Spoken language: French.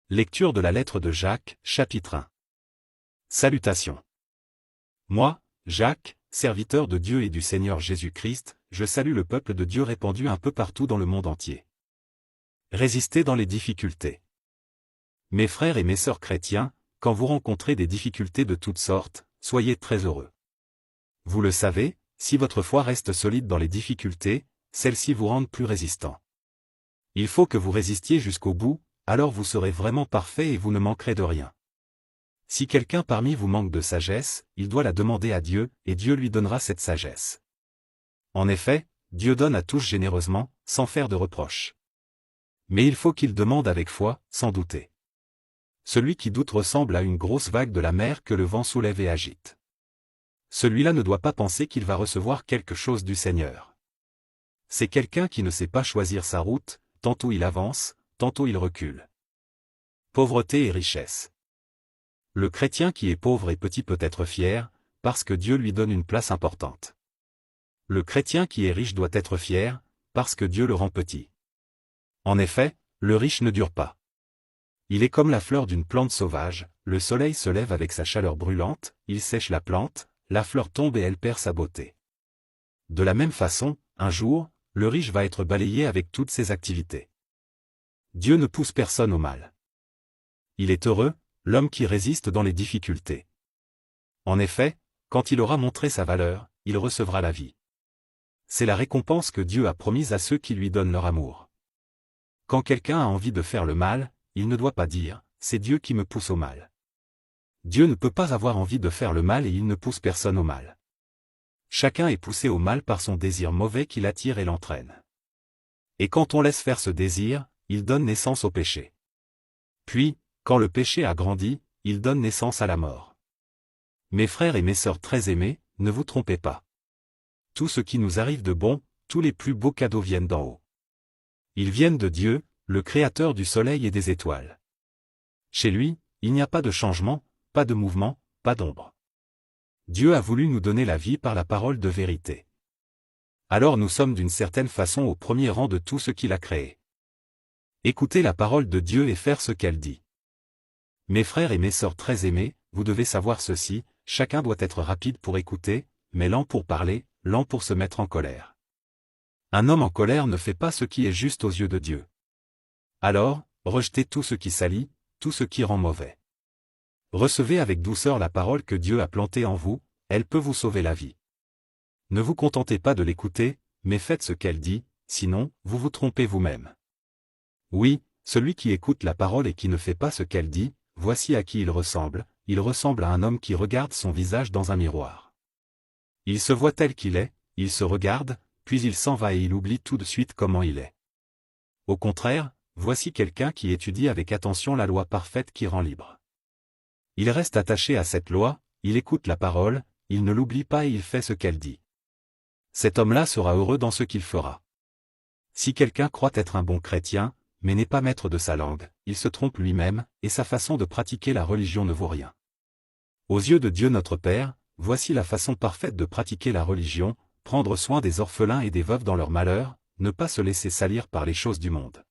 Lecture de la lettre de Jacques, chapitre 1. Salutations. Moi, Jacques, serviteur de Dieu et du Seigneur Jésus-Christ, je salue le peuple de Dieu répandu un peu partout dans le monde entier. Résistez dans les difficultés. Mes frères et mes sœurs chrétiens, quand vous rencontrez des difficultés de toutes sortes, soyez très heureux. Vous le savez, si votre foi reste solide dans les difficultés, celles-ci vous rendent plus résistants. Il faut que vous résistiez jusqu'au bout, alors vous serez vraiment parfait et vous ne manquerez de rien. Si quelqu'un parmi vous manque de sagesse, il doit la demander à Dieu, et Dieu lui donnera cette sagesse. En effet, Dieu donne à tous généreusement, sans faire de reproches. Mais il faut qu'il demande avec foi, sans douter. Celui qui doute ressemble à une grosse vague de la mer que le vent soulève et agite. Celui-là ne doit pas penser qu'il va recevoir quelque chose du Seigneur. C'est quelqu'un qui ne sait pas choisir sa route, tantôt il avance, tantôt il recule. Pauvreté et richesse. Le chrétien qui est pauvre et petit peut être fier, parce que Dieu lui donne une place importante. Le chrétien qui est riche doit être fier, parce que Dieu le rend petit. En effet, le riche ne dure pas. Il est comme la fleur d'une plante sauvage, le soleil se lève avec sa chaleur brûlante, il sèche la plante, la fleur tombe et elle perd sa beauté. De la même façon, un jour, le riche va être balayé avec toutes ses activités. Dieu ne pousse personne au mal. Il est heureux, l'homme qui résiste dans les difficultés. En effet, quand il aura montré sa valeur, il recevra la vie. C'est la récompense que Dieu a promise à ceux qui lui donnent leur amour. Quand quelqu'un a envie de faire le mal, il ne doit pas dire « c'est Dieu qui me pousse au mal ». Dieu ne peut pas avoir envie de faire le mal et il ne pousse personne au mal. Chacun est poussé au mal par son désir mauvais qui l'attire et l'entraîne. Et quand on laisse faire ce désir, il donne naissance au péché. Puis, quand le péché a grandi, il donne naissance à la mort. Mes frères et mes sœurs très aimés, ne vous trompez pas. Tout ce qui nous arrive de bon, tous les plus beaux cadeaux viennent d'en haut. Ils viennent de Dieu, le Créateur du soleil et des étoiles. Chez lui, il n'y a pas de changement, pas de mouvement, pas d'ombre. Dieu a voulu nous donner la vie par la parole de vérité. Alors nous sommes d'une certaine façon au premier rang de tout ce qu'il a créé. Écoutez la parole de Dieu et faire ce qu'elle dit. Mes frères et mes sœurs très aimés, vous devez savoir ceci, chacun doit être rapide pour écouter, mais lent pour parler, lent pour se mettre en colère. Un homme en colère ne fait pas ce qui est juste aux yeux de Dieu. Alors, rejetez tout ce qui salit, tout ce qui rend mauvais. Recevez avec douceur la parole que Dieu a plantée en vous, elle peut vous sauver la vie. Ne vous contentez pas de l'écouter, mais faites ce qu'elle dit, sinon, vous vous trompez vous-même. Oui, celui qui écoute la parole et qui ne fait pas ce qu'elle dit, voici à qui il ressemble à un homme qui regarde son visage dans un miroir. Il se voit tel qu'il est, il se regarde, puis il s'en va et il oublie tout de suite comment il est. Au contraire, voici quelqu'un qui étudie avec attention la loi parfaite qui rend libre. Il reste attaché à cette loi, il écoute la parole, il ne l'oublie pas et il fait ce qu'elle dit. Cet homme-là sera heureux dans ce qu'il fera. Si quelqu'un croit être un bon chrétien, mais n'est pas maître de sa langue, il se trompe lui-même, et sa façon de pratiquer la religion ne vaut rien. Aux yeux de Dieu notre Père, voici la façon parfaite de pratiquer la religion, prendre soin des orphelins et des veuves dans leur malheur, ne pas se laisser salir par les choses du monde.